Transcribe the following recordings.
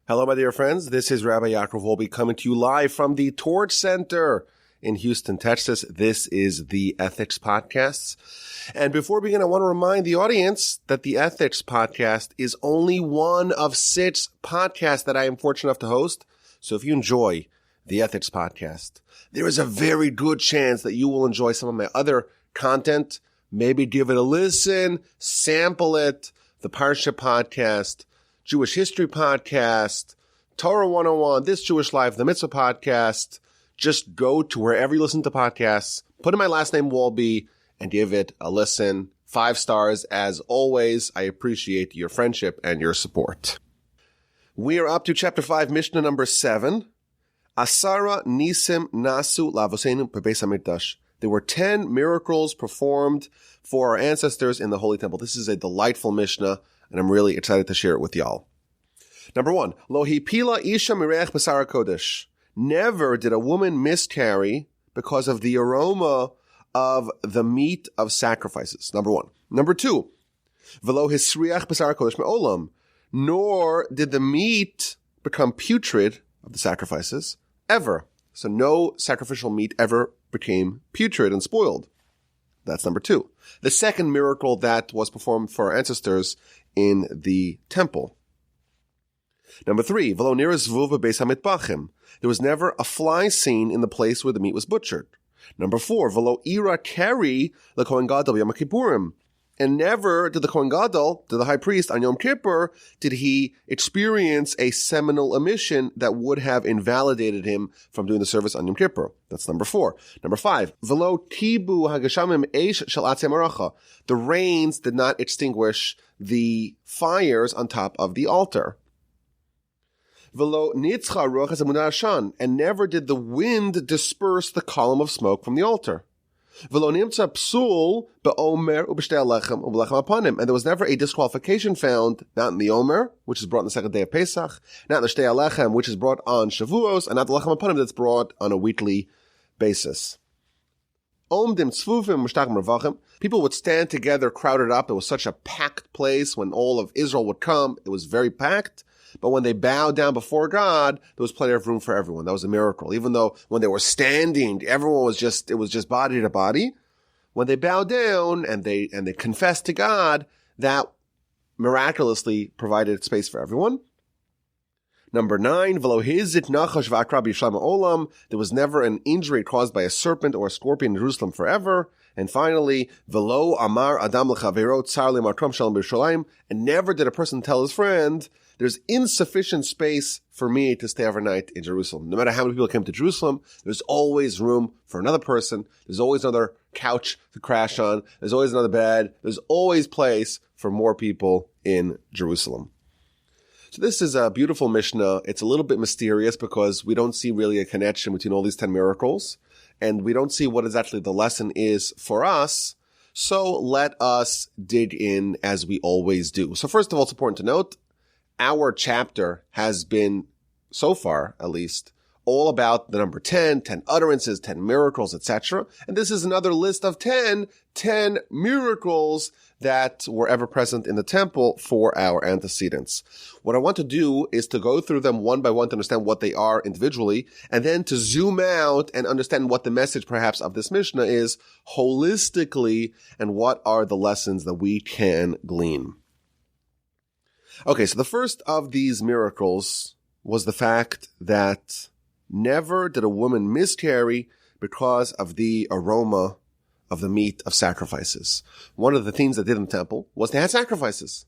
Hello, my dear friends. This is Rabbi Yaakov Wolbe coming to you live from the Torch Center in Houston, Texas. This is the Ethics Podcast. And before we begin, I want to remind the audience that the Ethics Podcast is only one of 6 podcasts that I am fortunate enough to host. So if you enjoy the Ethics Podcast, there is a very good chance that you will enjoy some of my other content. Maybe give it a listen, sample it, the Parsha Podcast, Jewish History Podcast, Torah 101, This Jewish Life, the Mitzvah Podcast. Just go to wherever you listen to podcasts, put in my last name, Wolbe, and give it a listen. 5 stars, as always. I appreciate your friendship and your support. We are up to Chapter 5, Mishnah number 7. Asara nisim nasu lavoseinu bebeis hamikdash. There were 10 miracles performed for our ancestors in the Holy Temple. This is a delightful Mishnah, and I'm really excited to share it with y'all. Number 1, Lo hipila isha mireach basara kodesh. Never did a woman miscarry because of the aroma of the meat of sacrifices. Number 1. Number 2, Velo hisriach basara kodesh me'olam. Nor did the meat become putrid of the sacrifices ever. So no sacrificial meat ever became putrid and spoiled. That's number 2. The second miracle that was performed for our ancestors in the temple. Number 3, V'lo nira zvuv b'beis hamitbachim. There was never a fly seen in the place where the meat was butchered. Number 4, V'lo ira keri l'kohen gadol b'yom kippurim. And never did the Kohen Gadol, the high priest on Yom Kippur, did he experience a seminal emission that would have invalidated him from doing the service on Yom Kippur. That's number 4. Number 5, Velo tibu hagashamim eish shel atzei maracha. The rains did not extinguish the fires on top of the altar. Velo nitzcha ruach hazamunah ashan. And never did the wind disperse the column of smoke from the altar. And there was never a disqualification found, not in the Omer, which is brought on the second day of Pesach, not in the Shtei Alechem, which is brought on Shavuos, and not the Lechem Apanim that's brought on a weekly basis. People would stand together, crowded up. It was such a packed place. When all of Israel would come, it was very packed. But when they bowed down before God, there was plenty of room for everyone. That was a miracle. Even though when they were standing, everyone was just body to body. When they bowed down and they confessed to God, that miraculously provided space for everyone. Number 9, there was never an injury caused by a serpent or a scorpion in Jerusalem forever. And finally, velo amar adam l'chavero tsar le'markom shalom b'Yerushalayim. And never did a person tell his friend, there's insufficient space for me to stay overnight in Jerusalem. No matter how many people came to Jerusalem, there's always room for another person. There's always another couch to crash on. There's always another bed. There's always place for more people in Jerusalem. So this is a beautiful Mishnah. It's a little bit mysterious because we don't see really a connection between all these 10 miracles, and we don't see what exactly the lesson is for us. So let us dig in as we always do. So first of all, it's important to note, our chapter has been, so far at least, all about the number 10 utterances, 10 miracles, etc. And this is another list of 10 miracles that were ever present in the temple for our antecedents. What I want to do is to go through them one by one to understand what they are individually, and then to zoom out and understand what the message perhaps of this Mishnah is holistically, and what are the lessons that we can glean. Okay, so the first of these miracles was the fact that never did a woman miscarry because of the aroma of the meat of sacrifices. One of the things they did in the temple was they had sacrifices.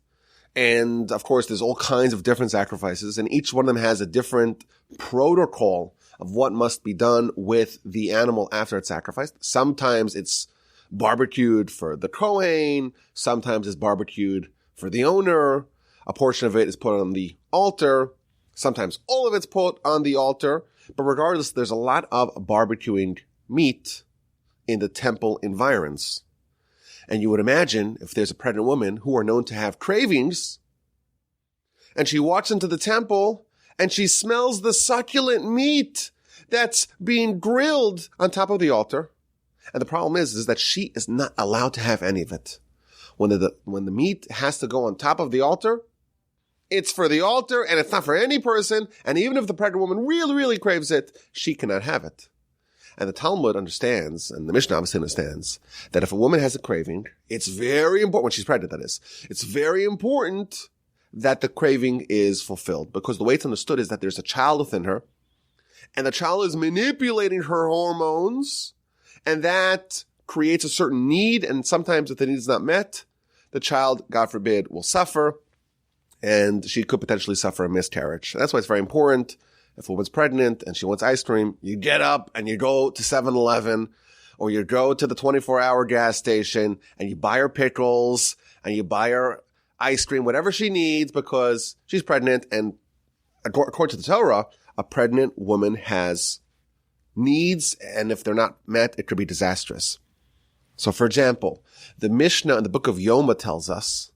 And of course, there's all kinds of different sacrifices, and each one of them has a different protocol of what must be done with the animal after it's sacrificed. Sometimes it's barbecued for the Kohen, sometimes it's barbecued for the owner. A portion of it is put on the altar. Sometimes all of it's put on the altar. But regardless, there's a lot of barbecuing meat in the temple environs. And you would imagine if there's a pregnant woman who are known to have cravings, and she walks into the temple and she smells the succulent meat that's being grilled on top of the altar. And the problem is that she is not allowed to have any of it. When the meat has to go on top of the altar, It's for the altar, and it's not for any person. And even if the pregnant woman really, really craves it, she cannot have it. And the Talmud understands, and the Mishnah obviously understands, that if a woman has a craving, it's very important, when she's pregnant, that is, it's very important that the craving is fulfilled. Because the way it's understood is that there's a child within her, and the child is manipulating her hormones, and that creates a certain need, and sometimes if the need is not met, the child, God forbid, will suffer, and she could potentially suffer a miscarriage. That's why it's very important. If a woman's pregnant and she wants ice cream, you get up and you go to 7-Eleven, or you go to the 24-hour gas station and you buy her pickles and you buy her ice cream, whatever she needs, because she's pregnant. And according to the Torah, a pregnant woman has needs, and if they're not met, it could be disastrous. So, for example, the Mishnah in the book of Yoma tells us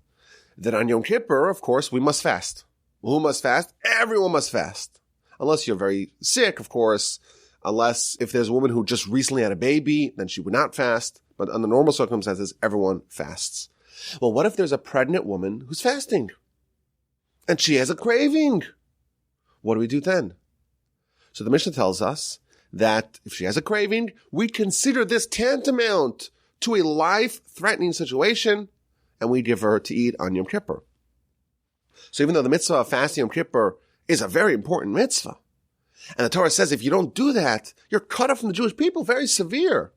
that on Yom Kippur, of course, we must fast. Who must fast? Everyone must fast. Unless you're very sick, of course. Unless if there's a woman who just recently had a baby, then she would not fast. But under normal circumstances, everyone fasts. Well, what if there's a pregnant woman who's fasting? And she has a craving? What do we do then? So the Mishnah tells us that if she has a craving, we consider this tantamount to a life-threatening situation, and we give her to eat on Yom Kippur. So even though the mitzvah of fasting Yom Kippur is a very important mitzvah, and the Torah says if you don't do that, you're cut off from the Jewish people, very severe.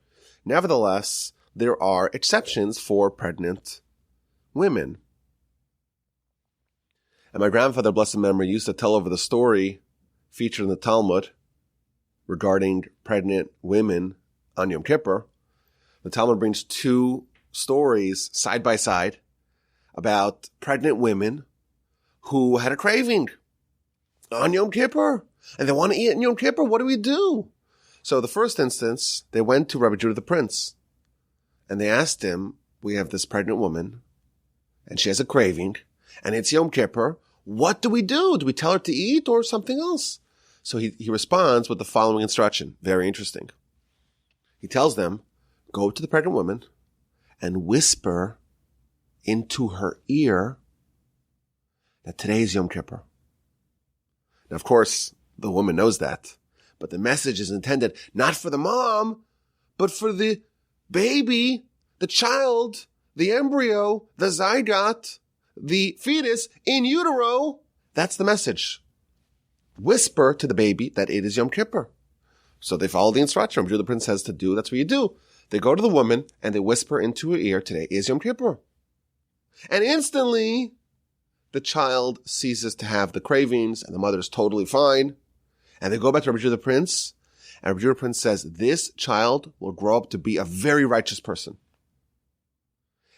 Nevertheless, there are exceptions for pregnant women. And my grandfather, blessed memory, used to tell over the story featured in the Talmud regarding pregnant women on Yom Kippur. The Talmud brings two stories side by side about pregnant women who had a craving on Yom Kippur, and they want to eat on Yom Kippur. What do we do? So the first instance, they went to Rabbi Judah the Prince, and they asked him, we have this pregnant woman, and she has a craving, and it's Yom Kippur. What do we do? Do we tell her to eat or something else? So he responds with the following instruction. Very interesting. He tells them, go to the pregnant woman and whisper into her ear that today is Yom Kippur. Now, of course, the woman knows that, but the message is intended not for the mom, but for the baby, the child, the embryo, the zygote, the fetus in utero. That's the message. Whisper to the baby that it is Yom Kippur. So they follow the instruction. The prince says to do. That's what you do. They go to the woman and they whisper into her ear, today is Yom Kippur. And instantly, the child ceases to have the cravings and the mother is totally fine. And they go back to Rabbi Judah the Prince. And Rabbi Judah the Prince says, this child will grow up to be a very righteous person.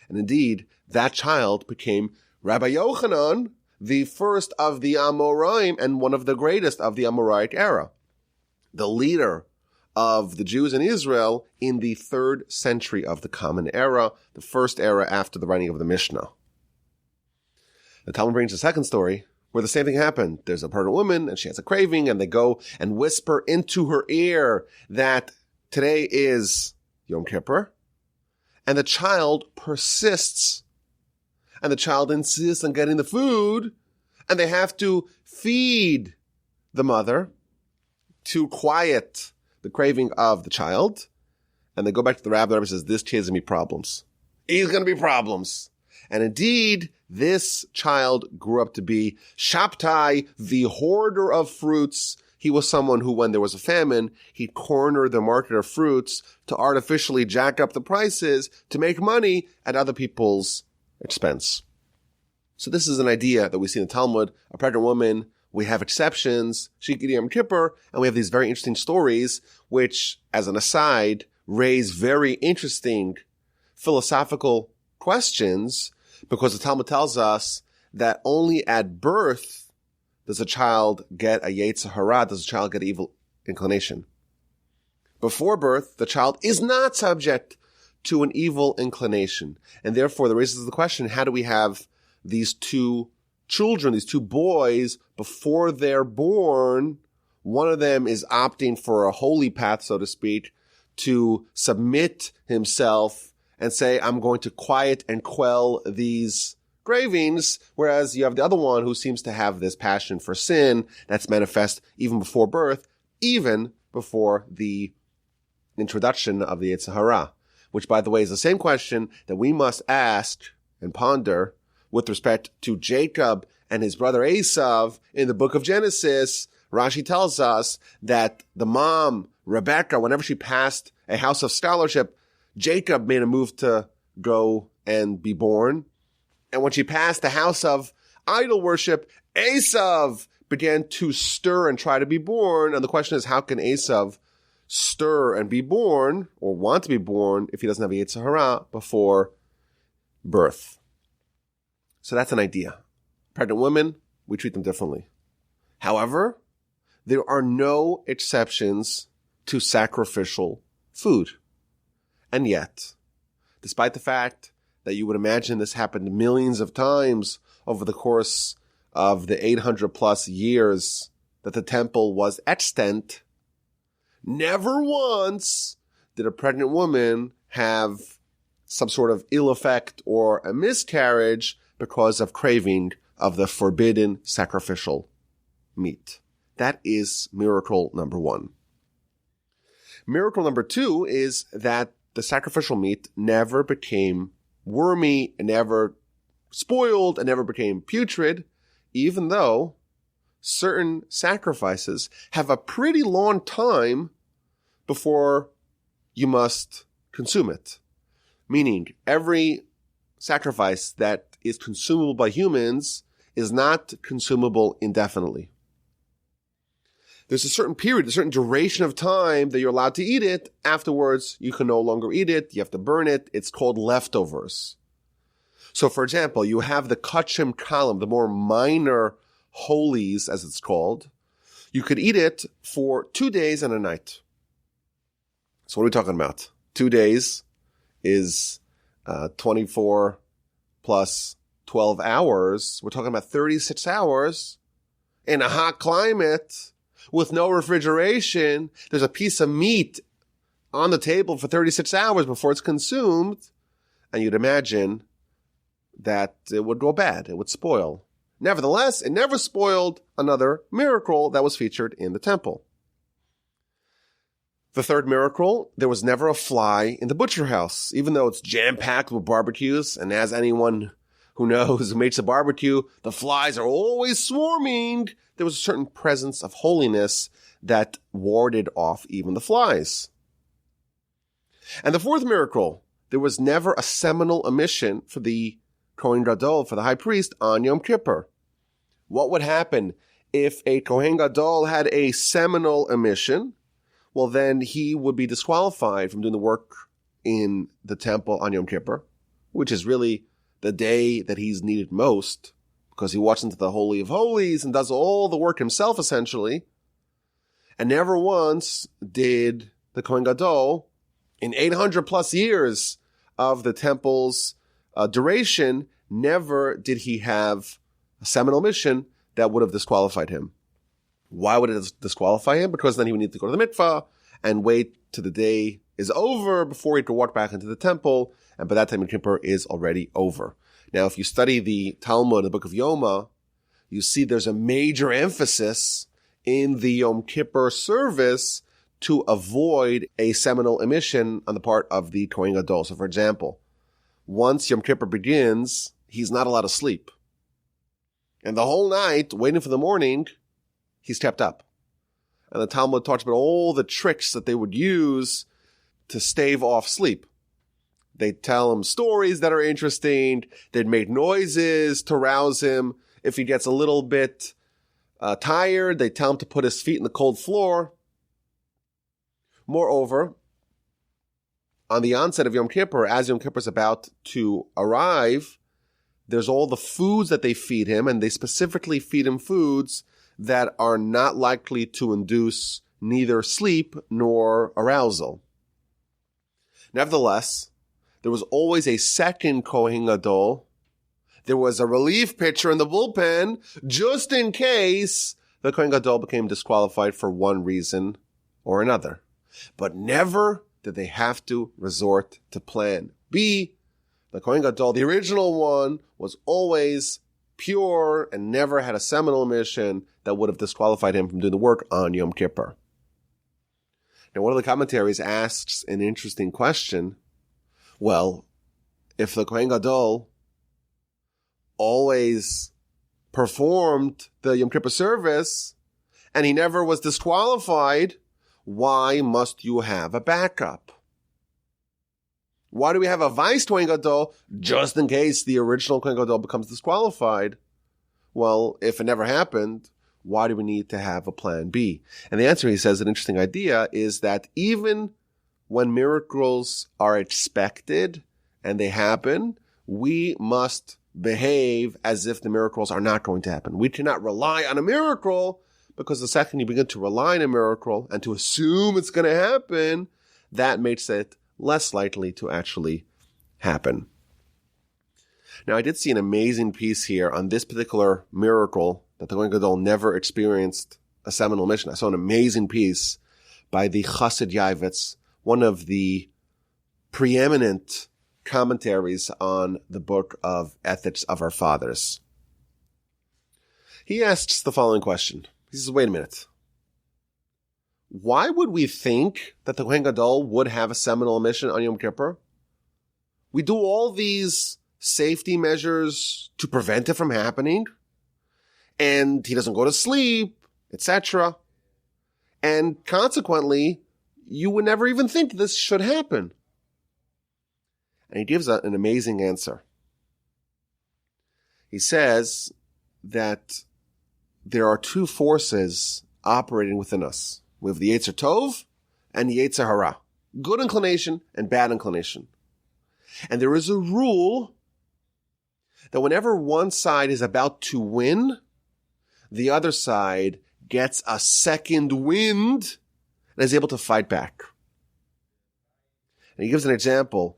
And indeed, that child became Rabbi Yochanan, the first of the Amoraim and one of the greatest of the Amoraic era. The leader of the Jews in Israel in the 3rd century of the Common Era, the first era after the writing of the Mishnah. The Talmud brings a second story where the same thing happened. There's a pregnant woman and she has a craving, and they go and whisper into her ear that today is Yom Kippur, and the child persists, and the child insists on getting the food, and they have to feed the mother to quiet the craving of the child. And they go back to the rabbi. The rabbi says, this kid's going to be problems. He's going to be problems. And indeed, this child grew up to be Shabtai, the hoarder of fruits. He was someone who, when there was a famine, he cornered the market of fruits to artificially jack up the prices to make money at other people's expense. So this is an idea that we see in the Talmud. A pregnant woman, we have exceptions, she could eat Yom Kippur, and we have these very interesting stories, which, as an aside, raise very interesting philosophical questions, because the Talmud tells us that only at birth does a child get a Yetzer Hara, does a child get an evil inclination. Before birth, the child is not subject to an evil inclination. And therefore, there raises the question, how do we have these two children, these two boys, before they're born? One of them is opting for a holy path, so to speak, to submit himself and say, I'm going to quiet and quell these cravings, whereas you have the other one who seems to have this passion for sin that's manifest even before birth, even before the introduction of the Yetzer Hara, which, by the way, is the same question that we must ask and ponder with respect to Jacob and his brother Esav in the book of Genesis. Rashi tells us that the mom, Rebecca, whenever she passed a house of scholarship, Jacob made a move to go and be born. And when she passed the house of idol worship, Esav began to stir and try to be born. And the question is, how can Esav stir and be born, or want to be born, if he doesn't have a Yetzer Hara before birth? So that's an idea. Pregnant women, we treat them differently. However, there are no exceptions to sacrificial food. And yet, despite the fact that you would imagine this happened millions of times over the course of the 800 plus years that the temple was extant, never once did a pregnant woman have some sort of ill effect or a miscarriage because of craving of the forbidden sacrificial meat. That is miracle number one. Miracle number two is that the sacrificial meat never became wormy, and never spoiled, and never became putrid, even though certain sacrifices have a pretty long time before you must consume it. Meaning, every sacrifice that is consumable by humans is not consumable indefinitely. There's a certain period, a certain duration of time that you're allowed to eat it. Afterwards, you can no longer eat it. You have to burn it. It's called leftovers. So, for example, you have the kachim kalim, the more minor holies, as it's called. You could eat it for 2 days and a night. So what are we talking about? 2 days is 24 plus 12 hours. We're talking about 36 hours in a hot climate with no refrigeration. There's a piece of meat on the table for 36 hours before it's consumed. And you'd imagine that it would go bad. It would spoil. Nevertheless, it never spoiled another miracle that was featured in the temple. The third miracle, there was never a fly in the butcher house, even though it's jam-packed with barbecues. And as anyone who knows who makes a barbecue, the flies are always swarming. There was a certain presence of holiness that warded off even the flies. And the fourth miracle, there was never a seminal emission for the Kohen Gadol, for the high priest, on Yom Kippur. What would happen if a Kohen Gadol had a seminal emission? Well, then he would be disqualified from doing the work in the temple on Yom Kippur, which is really the day that he's needed most, because he walks into the Holy of Holies and does all the work himself, essentially. And never once did the Kohen Gadol, in 800 plus years of the temple's duration, never did he have a seminal mission that would have disqualified him. Why would it disqualify him? Because then he would need to go to the mikvah and wait till the day is over before he could walk back into the temple. And by that time, Yom Kippur is already over. Now, if you study the Talmud, the book of Yoma, you see there's a major emphasis in the Yom Kippur service to avoid a seminal emission on the part of the Kohen Gadol. So, for example, once Yom Kippur begins, he's not allowed to sleep. And the whole night, waiting for the morning, he's kept up. And the Talmud talks about all the tricks that they would use to stave off sleep. They'd tell him stories that are interesting. They'd make noises to rouse him. If he gets a little bit tired, they'd tell him to put his feet in the cold floor. Moreover, on the onset of Yom Kippur, as Yom Kippur is about to arrive, there's all the foods that they feed him, and they specifically feed him foods that are not likely to induce neither sleep nor arousal. Nevertheless, there was always a second Kohen Gadol. There was a relief pitcher in the bullpen just in case the Kohen Gadol became disqualified for one reason or another. But never did they have to resort to plan B The Kohen Gadol, the original one, was always pure and never had a seminal mission that would have disqualified him from doing the work on Yom Kippur. Now, one of the commentaries asks an interesting question. Well, if the Kohen Gadol always performed the Yom Kippur service and he never was disqualified, why must you have a backup? Why do we have a vice Kohen Gadol just in case the original Kohen Gadol becomes disqualified? Well, if it never happened, why do we need to have a plan B? And the answer, he says, an interesting idea is that even when miracles are expected and they happen, we must behave as if the miracles are not going to happen. We cannot rely on a miracle, because the second you begin to rely on a miracle and to assume it's going to happen, that makes it less likely to actually happen. Now, I did see an amazing piece here on this particular miracle that the Kohen Gadol never experienced a seminal mission. I saw an amazing piece by the Chassid Yavitz, one of the preeminent commentaries on the book of Ethics of Our Fathers. He asks the following question. He says, wait a minute. Why would we think that the Kohen Gadol would have a seminal mission on Yom Kippur? We do all these safety measures to prevent it from happening, and he doesn't go to sleep, etc. And consequently, you would never even think this should happen. And he gives an amazing answer. He says that there are two forces operating within us. We have the Yetzer Tov and the Yetzer Hara. Good inclination and bad inclination. And there is a rule that whenever one side is about to win, the other side gets a second wind and is able to fight back. And he gives an example.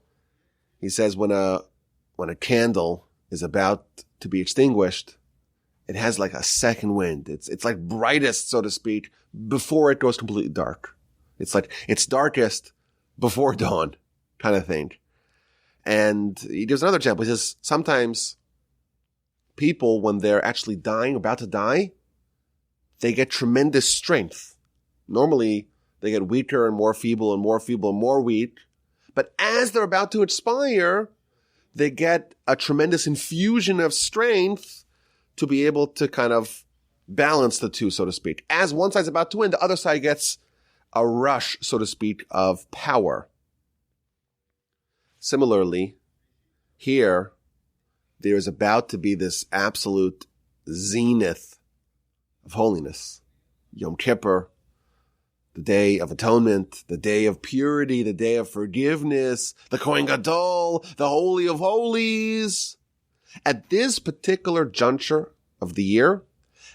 He says when a candle is about to be extinguished, it has like a second wind. It's like brightest, so to speak, before it goes completely dark. It's like it's darkest before dawn kind of thing. And he gives another example. He says sometimes people, when they're actually dying, about to die, they get tremendous strength. Normally, they get weaker and more feeble and more feeble and more weak. But as they're about to expire, they get a tremendous infusion of strength to be able to kind of balance the two, so to speak. As one side's about to win, the other side gets a rush, so to speak, of power. Similarly, here, there is about to be this absolute zenith of holiness. Yom Kippur, the Day of Atonement, the Day of Purity, the Day of Forgiveness, the Kohen Gadol, the Holy of Holies. At this particular juncture of the year,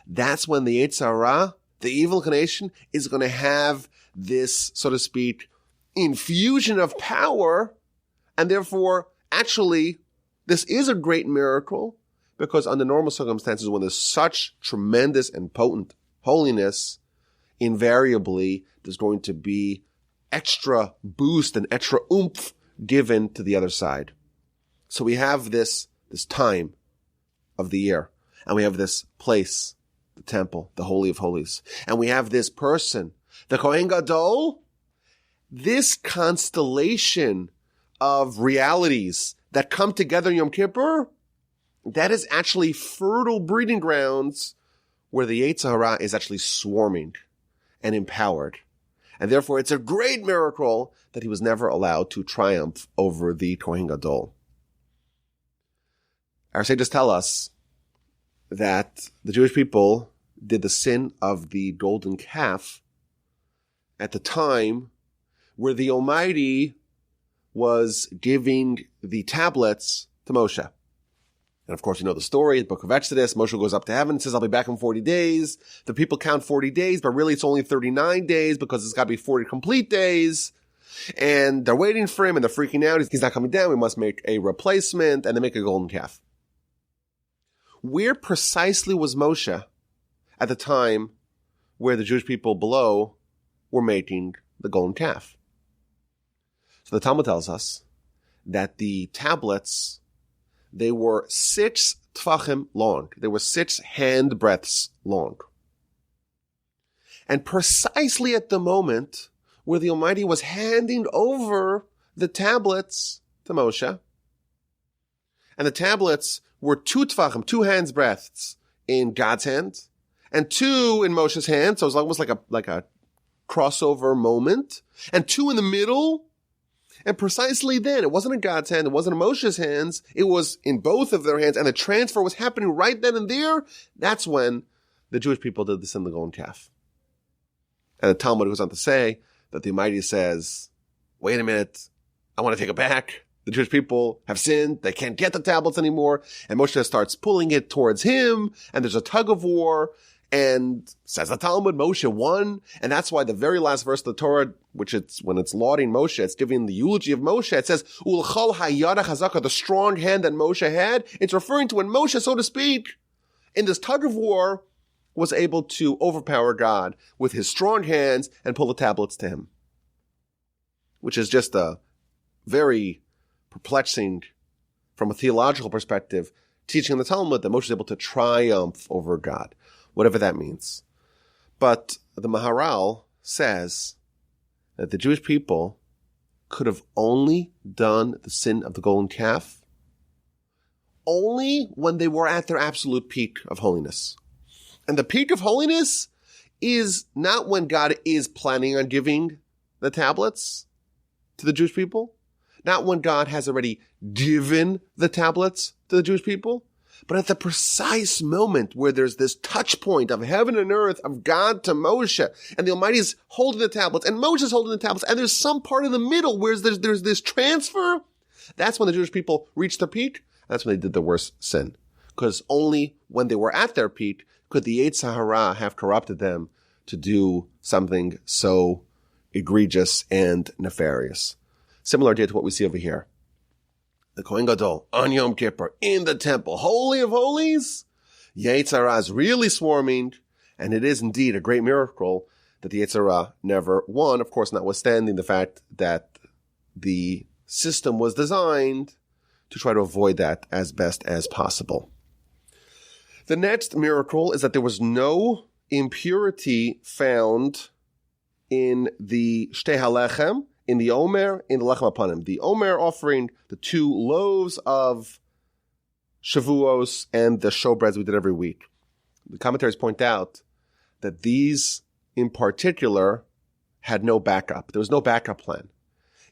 that's when the Yetzer Hara, the evil inclination, is going to have this, so to speak, infusion of power. And therefore, actually, this is a great miracle, because under normal circumstances, when there's such tremendous and potent holiness, invariably there's going to be extra boost and extra oomph given to the other side. So we have this time of the year, and we have this place, the temple, the Holy of Holies, and we have this person, the Kohen Gadol, this constellation of realities that come together in Yom Kippur, that is actually fertile breeding grounds where the Yetzer Hara is actually swarming and empowered. And therefore, it's a great miracle that he was never allowed to triumph over the Kohen Gadol. Our sages tell us that the Jewish people did the sin of the golden calf at the time where the Almighty was giving the tablets to Moshe. And of course, you know the story, the book of Exodus. Moshe goes up to heaven and says, I'll be back in 40 days. The people count 40 days, but really it's only 39 days because it's got to be 40 complete days. And they're waiting for him and they're freaking out. He's not coming down. We must make a replacement, and they make a golden calf. Where precisely was Moshe at the time where the Jewish people below were making the golden calf? So the Talmud tells us that the tablets, they were 6 tfachim long. They were 6 hand breadths long. And precisely at the moment where the Almighty was handing over the tablets to Moshe, and the tablets were 2 tfachim, 2 hands breadths in God's hand, and 2 in Moshe's hand, so it was almost like a crossover moment, and 2 in the middle. And precisely then, it wasn't in God's hand, it wasn't in Moshe's hands, it was in both of their hands, and the transfer was happening right then and there. That's when the Jewish people did the sin of the golden calf. And the Talmud goes on to say that the Almighty says, wait a minute, I want to take it back. The Jewish people have sinned, they can't get the tablets anymore, and Moshe starts pulling it towards him, and there's a tug of war, and says the Talmud, Moshe won, and that's why the very last verse of the Torah, which it's when it's lauding Moshe, it's giving the eulogy of Moshe, it says, Ulchal hayada chazaka, the strong hand that Moshe had. It's referring to when Moshe, so to speak, in this tug of war, was able to overpower God with his strong hands and pull the tablets to him. Which is just a very perplexing, from a theological perspective, teaching in the Talmud that Moshe is able to triumph over God, whatever that means. But the Maharal says that the Jewish people could have only done the sin of the golden calf only when they were at their absolute peak of holiness. And the peak of holiness is not when God is planning on giving the tablets to the Jewish people, not when God has already given the tablets to the Jewish people, but at the precise moment where there's this touch point of heaven and earth, of God to Moshe, and the Almighty is holding the tablets, and Moshe's holding the tablets, and there's some part in the middle where there's this transfer. That's when the Jewish people reached their peak. That's when they did the worst sin. Because only when they were at their peak could the Yetzer Hara have corrupted them to do something so egregious and nefarious. Similar idea to what we see over here. The Kohen Gadol on Yom Kippur in the temple, Holy of Holies, Yetzer Hara is really swarming, and it is indeed a great miracle that the Yetzer Hara never won, of course, notwithstanding the fact that the system was designed to try to avoid that as best as possible. The next miracle is that there was no impurity found in the Shtei HaLechem, in the Omer, in the Lechem Apanim. The Omer offering the 2 loaves of Shavuos and the showbreads we did every week. The commentaries point out that these, in particular, had no backup. There was no backup plan.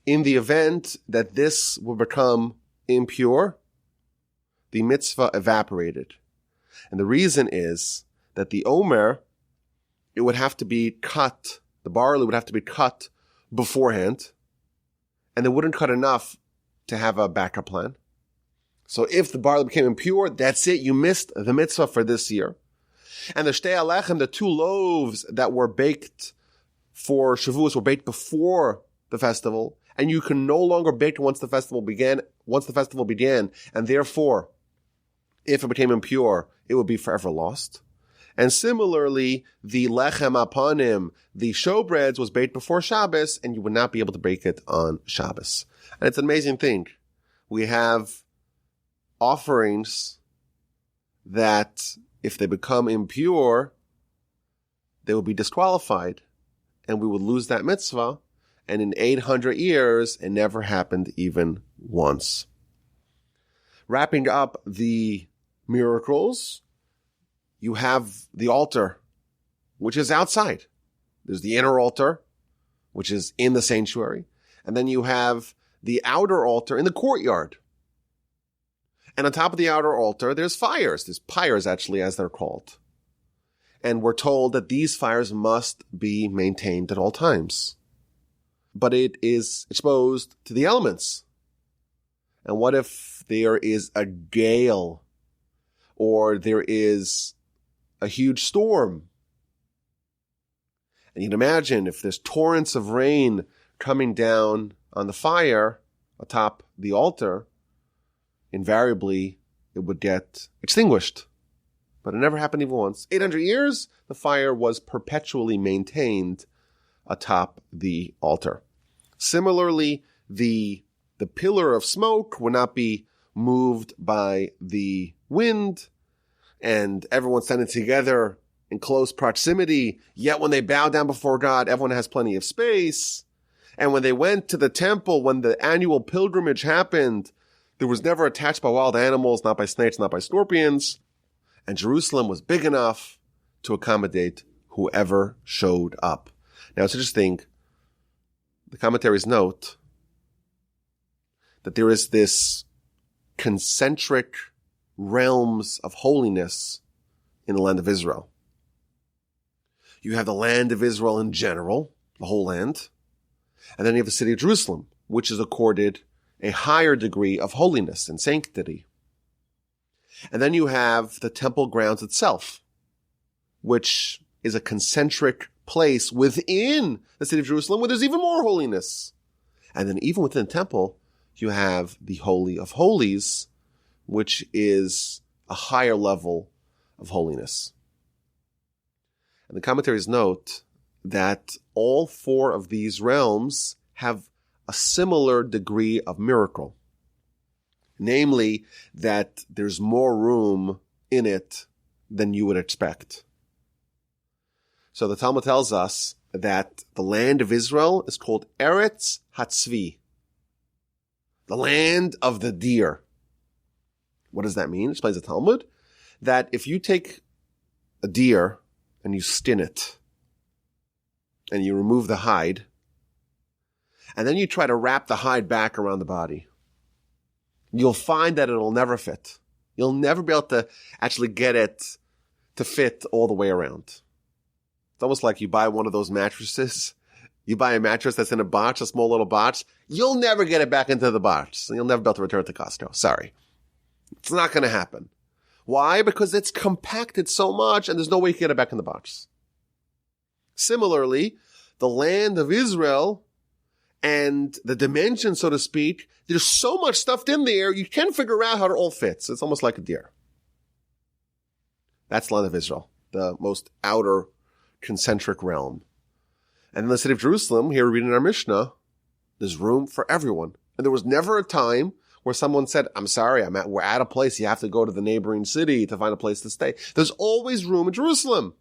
In the event that this would become impure, the mitzvah evaporated. And the reason is that the Omer, it would have to be cut, the barley would have to be cut beforehand, and they wouldn't cut enough to have a backup plan. So if the barley became impure, that's it, you missed the mitzvah for this year. And the Shtei HaLechem, the 2 loaves that were baked for Shavuos were baked before the festival, and you can no longer bake once the festival began, and therefore, if it became impure, it would be forever lost. And similarly, the lechem apanim, the showbreads, was baked before Shabbos, and you would not be able to bake it on Shabbos. And it's an amazing thing. We have offerings that, if they become impure, they will be disqualified, and we would lose that mitzvah. And in 800 years, it never happened even once. Wrapping up the miracles, you have the altar, which is outside. There's the inner altar, which is in the sanctuary. And then you have the outer altar in the courtyard. And on top of the outer altar, there's fires. There's pyres, actually, as they're called. And we're told that these fires must be maintained at all times. But it is exposed to the elements. And what if there is a gale, or there is a huge storm? And you can imagine if there's torrents of rain coming down on the fire atop the altar, invariably it would get extinguished. But it never happened even once. 800 years, the fire was perpetually maintained atop the altar. Similarly, the The pillar of smoke would not be moved by the wind, and everyone standing together in close proximity. Yet when they bow down before God, everyone has plenty of space. And when they went to the temple, when the annual pilgrimage happened, there was never attached by wild animals, not by snakes, not by scorpions. And Jerusalem was big enough to accommodate whoever showed up. Now it's interesting. The commentaries note that there is this concentric realms of holiness in the land of Israel. You have the land of Israel in general, the whole land. And then you have the city of Jerusalem, which is accorded a higher degree of holiness and sanctity. And then you have the temple grounds itself, which is a concentric place within the city of Jerusalem where there's even more holiness. And then even within the temple, you have the Holy of Holies, which is a higher level of holiness. And the commentaries note that all four of these realms have a similar degree of miracle. Namely, that there's more room in it than you would expect. So the Talmud tells us that the land of Israel is called Eretz Hatzvi, the land of the deer. What does that mean? Explains the Talmud that if you take a deer and you skin it, and you remove the hide, and then you try to wrap the hide back around the body, you'll find that it'll never fit. You'll never be able to actually get it to fit all the way around. It's almost like you buy one of those mattresses. You buy a mattress that's in a box, a small little box. You'll never get it back into the box. You'll never be able to return it to Costco. Sorry. It's not going to happen. Why? Because it's compacted so much and there's no way you can get it back in the box. Similarly, the land of Israel and the dimension, so to speak, there's so much stuffed in there, you can't figure out how it all fits. It's almost like a deer. That's the land of Israel, the most outer concentric realm. And in the city of Jerusalem, here reading our Mishnah, there's room for everyone. And there was never a time where someone said, I'm sorry, we're at a place, you have to go to the neighboring city to find a place to stay. There's always room in Jerusalem.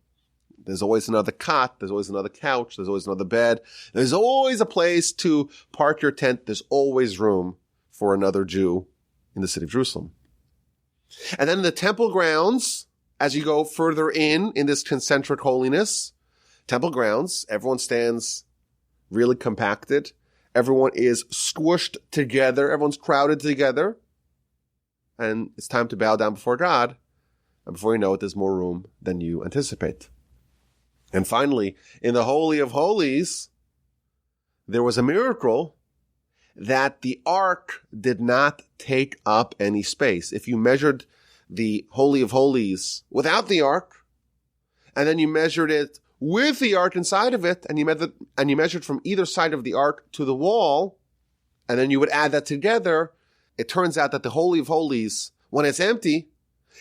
There's always another cot. There's always another couch. There's always another bed. There's always a place to park your tent. There's always room for another Jew in the city of Jerusalem. And then the temple grounds, as you go further in this concentric holiness, temple grounds, everyone stands really compacted. Everyone is squished together. Everyone's crowded together. And it's time to bow down before God. And before you know it, there's more room than you anticipate. And finally, in the Holy of Holies, there was a miracle that the ark did not take up any space. If you measured the Holy of Holies without the ark, and then you measured it with the ark inside of it, and you measured from either side of the ark to the wall, and then you would add that together, it turns out that the Holy of Holies, when it's empty,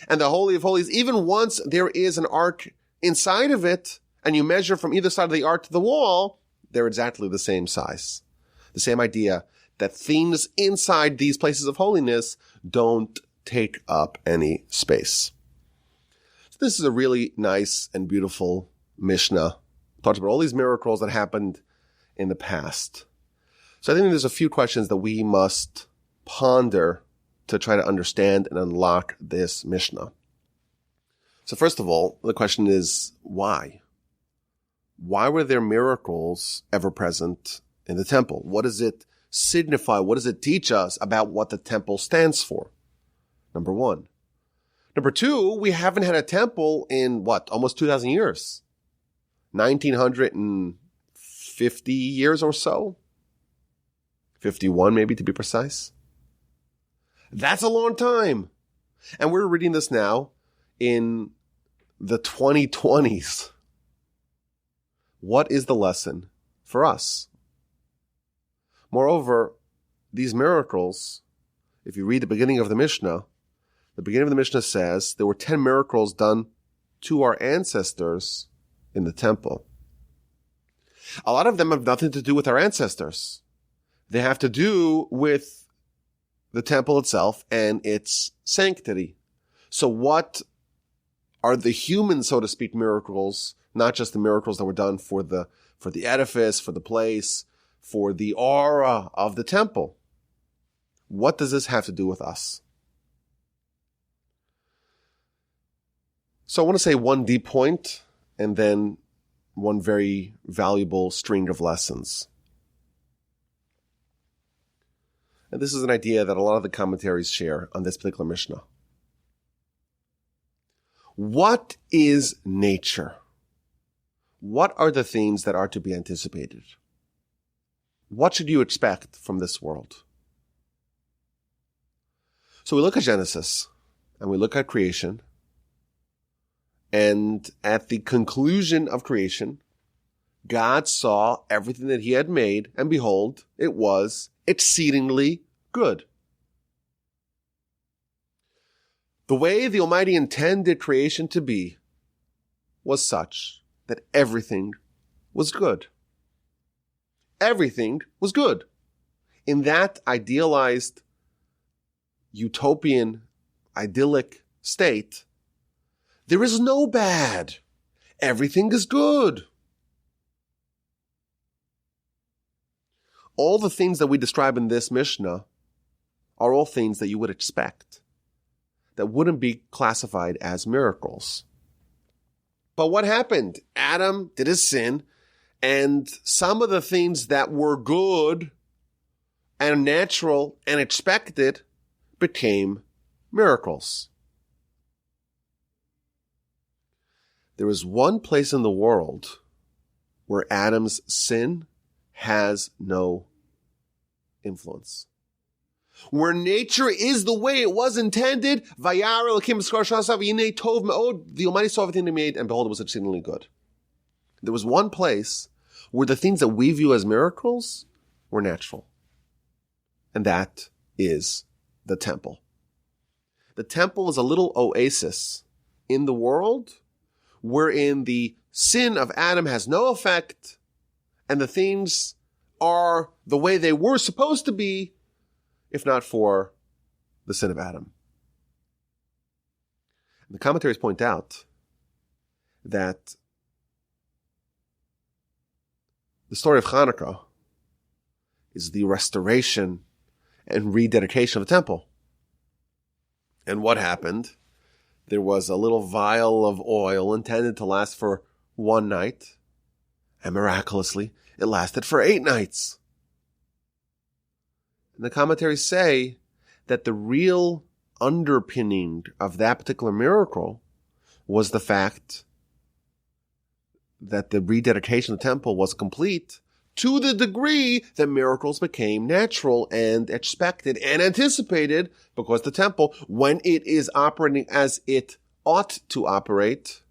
and the Holy of Holies, even once there is an ark inside of it, and you measure from either side of the ark to the wall, they're exactly the same size. The same idea that things inside these places of holiness don't take up any space. So this is a really nice and beautiful Mishnah. It talks about all these miracles that happened in the past. So I think there's a few questions that we must ponder to try to understand and unlock this Mishnah. So first of all, the question is, why? Why were there miracles ever present in the temple? What does it signify? What does it teach us about what the temple stands for? Number one. Number two, we haven't had a temple in almost 2,000 years. 1,950 years or so. 51 maybe to be precise. That's a long time. And we're reading this now in the 2020s. What is the lesson for us? Moreover, these miracles, if you read the beginning of the Mishnah says there were 10 miracles done to our ancestors in the temple. A lot of them have nothing to do with our ancestors. They have to do with the temple itself and its sanctity. So what are the human, so to speak, miracles, not just the miracles that were done for the edifice, for the place, for the aura of the temple? What does this have to do with us? So I want to say one deep point and then one very valuable string of lessons. And this is an idea that a lot of the commentaries share on this particular Mishnah. What is nature? What are the things that are to be anticipated? What should you expect from this world? So we look at Genesis and we look at creation. And at the conclusion of creation, God saw everything that he had made, and behold, it was exceedingly good. The way the Almighty intended creation to be was such that everything was good. Everything was good. In that idealized, utopian, idyllic state, there is no bad. Everything is good. All the things that we describe in this Mishnah are all things that you would expect, that wouldn't be classified as miracles. But what happened? Adam did his sin, and some of the things that were good and natural and expected became miracles. There is one place in the world where Adam's sin has no influence. Where nature is the way it was intended, the Almighty saw everything he made, and behold, it was exceedingly good. There was one place where the things that we view as miracles were natural. And that is the temple. The temple is a little oasis in the world wherein the sin of Adam has no effect, and the things are the way they were supposed to be, if not for the sin of Adam. The commentaries point out that the story of Hanukkah is the restoration and rededication of the temple. And what happened? There was a little vial of oil intended to last for one night, and miraculously, it lasted for 8 nights. And the commentaries say that the real underpinning of that particular miracle was the fact that the rededication of the temple was complete to the degree that miracles became natural and expected and anticipated, because the temple, when it is operating as it ought to operate,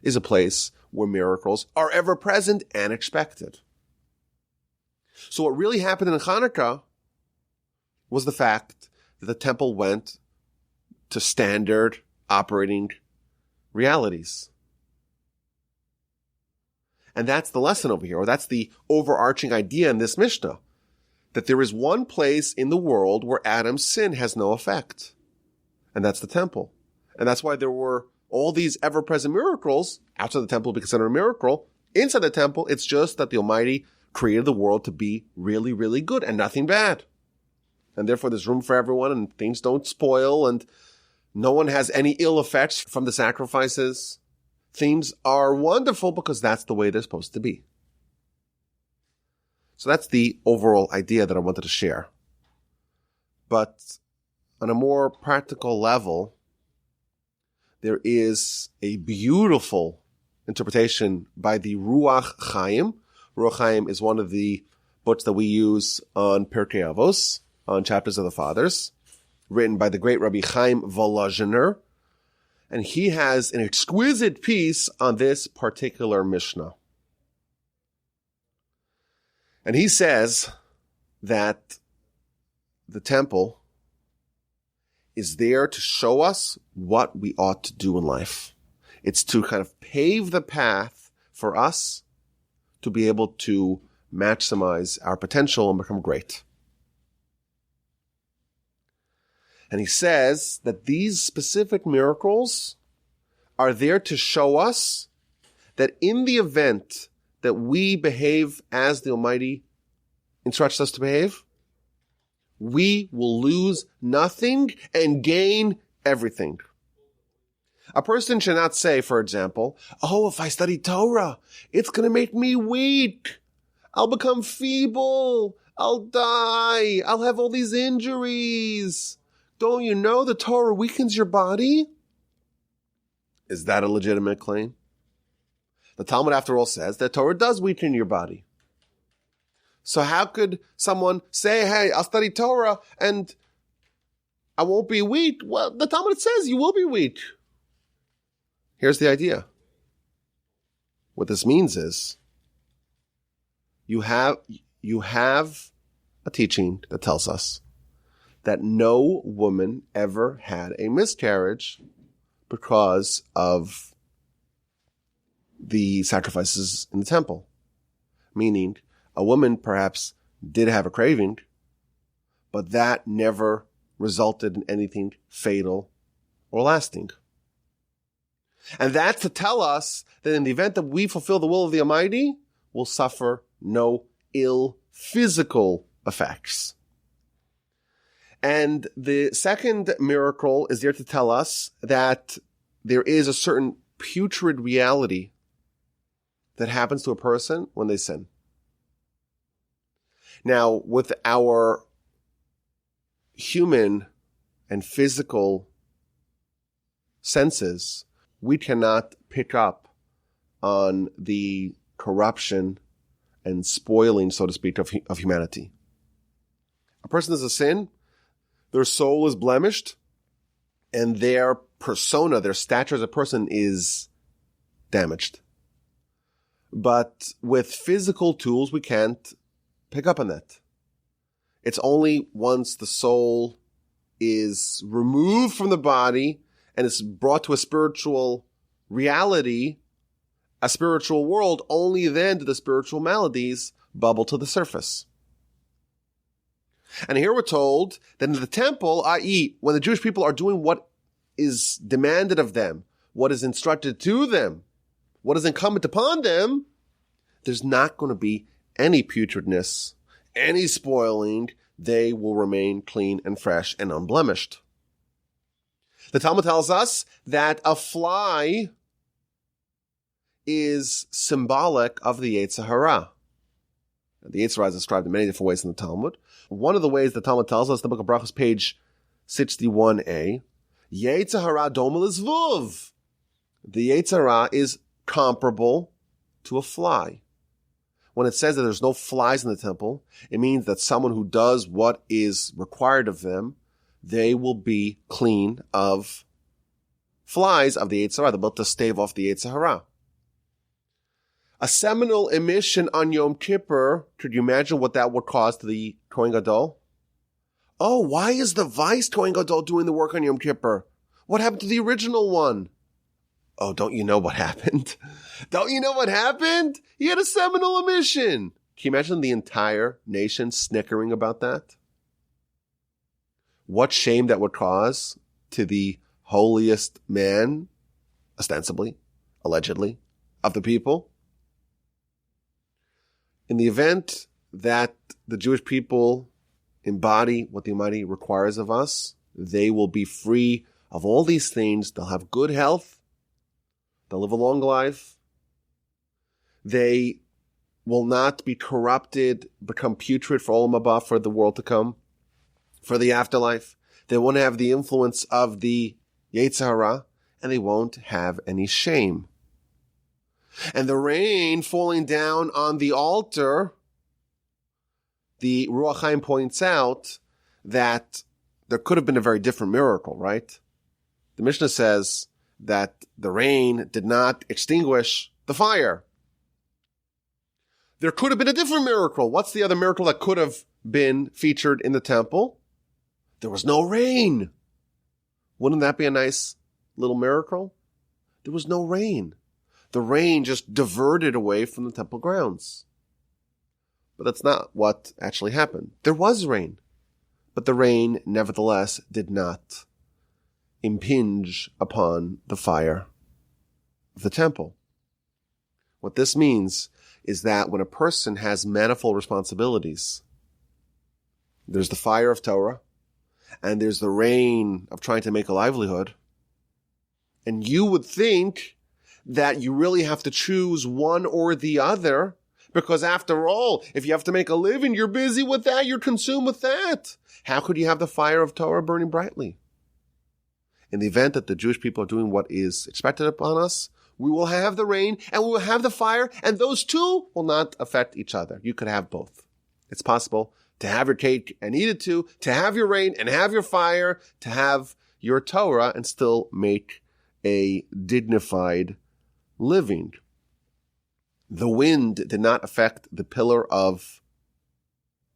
is a place where miracles are ever present and expected. So what really happened in Hanukkah was the fact that the temple went to standard operating realities. And that's the lesson over here, or that's the overarching idea in this Mishnah, that there is one place in the world where Adam's sin has no effect, and that's the temple. And that's why there were all these ever-present miracles. Outside the temple would be considered a miracle. Inside the temple, it's just that the Almighty created the world to be really, really good and nothing bad. And therefore there's room for everyone, and things don't spoil, and no one has any ill effects from the sacrifices. Things are wonderful because that's the way they're supposed to be. So that's the overall idea that I wanted to share. But on a more practical level, there is a beautiful interpretation by the Ruach Chaim. Ruach Chaim is one of the books that we use on Perkei Avos, on Chapters of the Fathers, written by the great Rabbi Chaim Volozhiner. And he has an exquisite piece on this particular Mishnah. And he says that the temple is there to show us what we ought to do in life. It's to kind of pave the path for us to be able to maximize our potential and become great. And he says that these specific miracles are there to show us that in the event that we behave as the Almighty instructs us to behave, we will lose nothing and gain everything. A person should not say, for example, oh, if I study Torah, it's going to make me weak. I'll become feeble. I'll die. I'll have all these injuries. Don't you know the Torah weakens your body? Is that a legitimate claim? The Talmud, after all, says that Torah does weaken your body. So how could someone say, hey, I'll study Torah and I won't be weak? Well, the Talmud says you will be weak. Here's the idea. What this means is you have a teaching that tells us that no woman ever had a miscarriage because of the sacrifices in the temple. Meaning, a woman perhaps did have a craving, but that never resulted in anything fatal or lasting. And that's to tell us that in the event that we fulfill the will of the Almighty, we'll suffer no ill physical effects. And the second miracle is there to tell us that there is a certain putrid reality that happens to a person when they sin. Now, with our human and physical senses, we cannot pick up on the corruption and spoiling, so to speak, of humanity. A person does a sin, their soul is blemished, and their persona, their stature as a person is damaged. But with physical tools, we can't pick up on that. It's only once the soul is removed from the body and it's brought to a spiritual reality, a spiritual world, only then do the spiritual maladies bubble to the surface. And here we're told that in the temple, i.e., when the Jewish people are doing what is demanded of them, what is instructed to them, what is incumbent upon them, there's not going to be any putridness, any spoiling. They will remain clean and fresh and unblemished. The Talmud tells us that a fly is symbolic of the Yetzer Hara. The Yetzer Hara is described in many different ways in the Talmud. One of the ways the Talmud tells us, the Book of Brachos, page 61a, Yetzer Hara domel zvuv. The Yetzer Hara is comparable to a fly. When it says that there's no flies in the temple, it means that someone who does what is required of them, they will be clean of flies of the Yetzer Hara. They're able to stave off the Yetzer Hara. A seminal emission on Yom Kippur, could you imagine what that would cause to the Kohen Gadol? Oh, why is the vice Kohen Gadol doing the work on Yom Kippur? What happened to the original one? Oh, don't you know what happened? Don't you know what happened? He had a seminal emission. Can you imagine the entire nation snickering about that? What shame that would cause to the holiest man, ostensibly, allegedly, of the people. In the event that the Jewish people embody what the Almighty requires of us, they will be free of all these things. They'll have good health. They'll live a long life. They will not be corrupted, become putrid for Olam Haba, for the world to come, for the afterlife. They won't have the influence of the Yetzer Hara, and they won't have any shame. And the rain falling down on the altar, the Ruach Chaim points out that there could have been a very different miracle, right? The Mishnah says that the rain did not extinguish the fire. There could have been a different miracle. What's the other miracle that could have been featured in the temple? There was no rain. Wouldn't that be a nice little miracle? There was no rain. The rain just diverted away from the temple grounds. But that's not what actually happened. There was rain, but the rain nevertheless did not impinge upon the fire of the temple. What this means is that when a person has manifold responsibilities, there's the fire of Torah, and there's the rain of trying to make a livelihood, and you would think that you really have to choose one or the other, because after all, if you have to make a living, you're busy with that, you're consumed with that. How could you have the fire of Torah burning brightly? In the event that the Jewish people are doing what is expected upon us, we will have the rain and we will have the fire, and those two will not affect each other. You could have both. It's possible to have your cake and eat it too, to have your rain and have your fire, to have your Torah and still make a dignified living. The wind did not affect the pillar of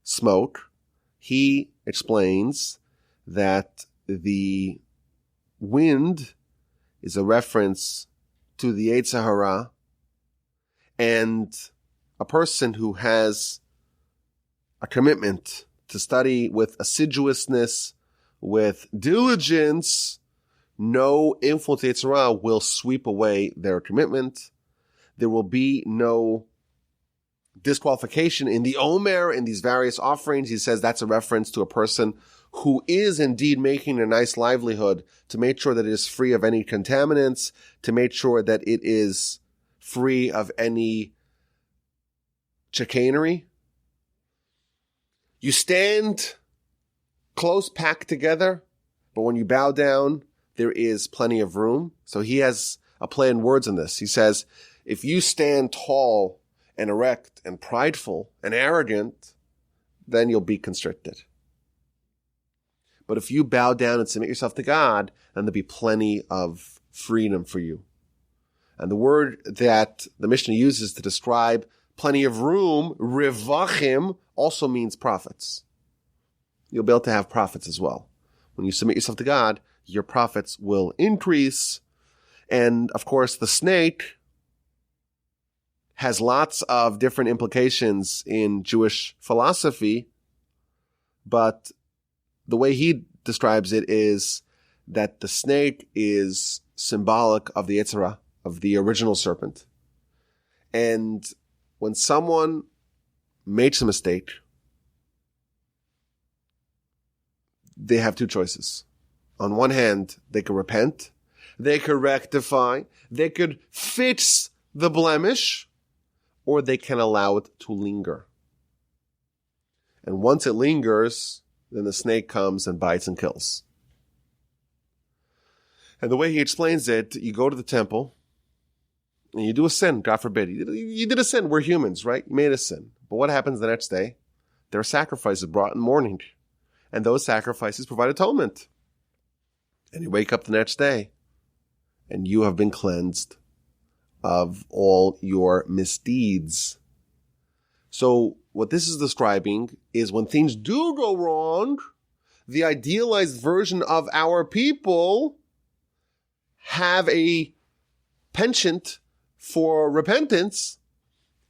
smoke. He explains that the wind is a reference to the Yetzer Hara, and a person who has a commitment to study with assiduousness, with diligence, no influence of Yetzer Hara will sweep away their commitment. There will be no disqualification in the Omer, in these various offerings. He says that's a reference to a person who is indeed making a nice livelihood, to make sure that it is free of any contaminants, to make sure that it is free of any chicanery. You stand close packed together, but when you bow down, there is plenty of room. So he has a play in words in this. He says, if you stand tall and erect and prideful and arrogant, then you'll be constricted. But if you bow down and submit yourself to God, then there'll be plenty of freedom for you. And the word that the Mishnah uses to describe plenty of room, rivachim, also means profits. You'll be able to have profits as well. When you submit yourself to God, your profits will increase. And of course, the snake has lots of different implications in Jewish philosophy, but the way he describes it is that the snake is symbolic of the Yetzer Hara, of the original serpent. And when someone makes a mistake, they have two choices. On one hand, they could repent, they could rectify, they could fix the blemish, or they can allow it to linger. And once it lingers, then the snake comes and bites and kills. And the way he explains it, you go to the temple and you do a sin, God forbid. You did a sin. We're humans, right? You made a sin. But what happens the next day? There are sacrifices brought in the morning. And those sacrifices provide atonement. And you wake up the next day and you have been cleansed of all your misdeeds. So what this is describing is when things do go wrong, the idealized version of our people have a penchant for repentance,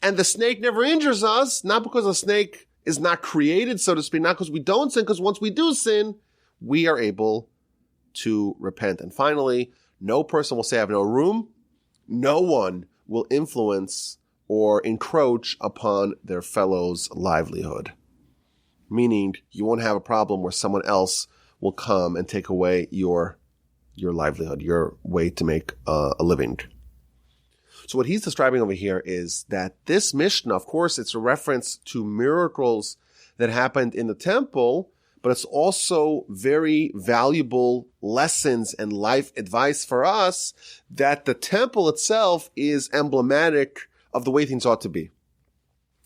and the snake never injures us, not because the snake is not created, so to speak, not because we don't sin, because once we do sin, we are able to repent. And finally, no person will say, I have no room. No one will influence or encroach upon their fellow's livelihood. Meaning, you won't have a problem where someone else will come and take away your livelihood, your way to make a living. So what he's describing over here is that this Mishnah, of course, it's a reference to miracles that happened in the temple, but it's also very valuable lessons and life advice for us that the temple itself is emblematic of the way things ought to be,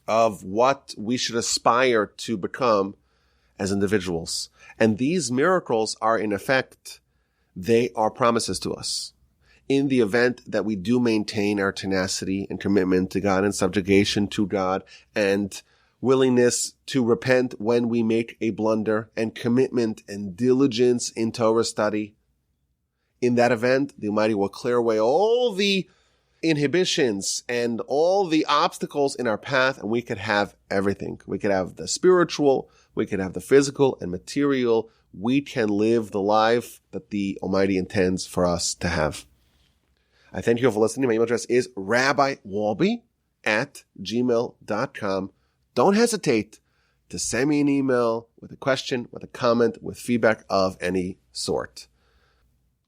of what we should aspire to become as individuals. And these miracles are, in effect, they are promises to us. In the event that we do maintain our tenacity and commitment to God and subjugation to God and willingness to repent when we make a blunder and commitment and diligence in Torah study, in that event, the Almighty will clear away all the inhibitions and all the obstacles in our path, and we could have everything. We could have the spiritual, we could have the physical and material. We can live the life that the Almighty intends for us to have. I thank you for listening. My email address is rabbiwolbe@gmail.com. Don't hesitate to send me an email with a question, with a comment, with feedback of any sort.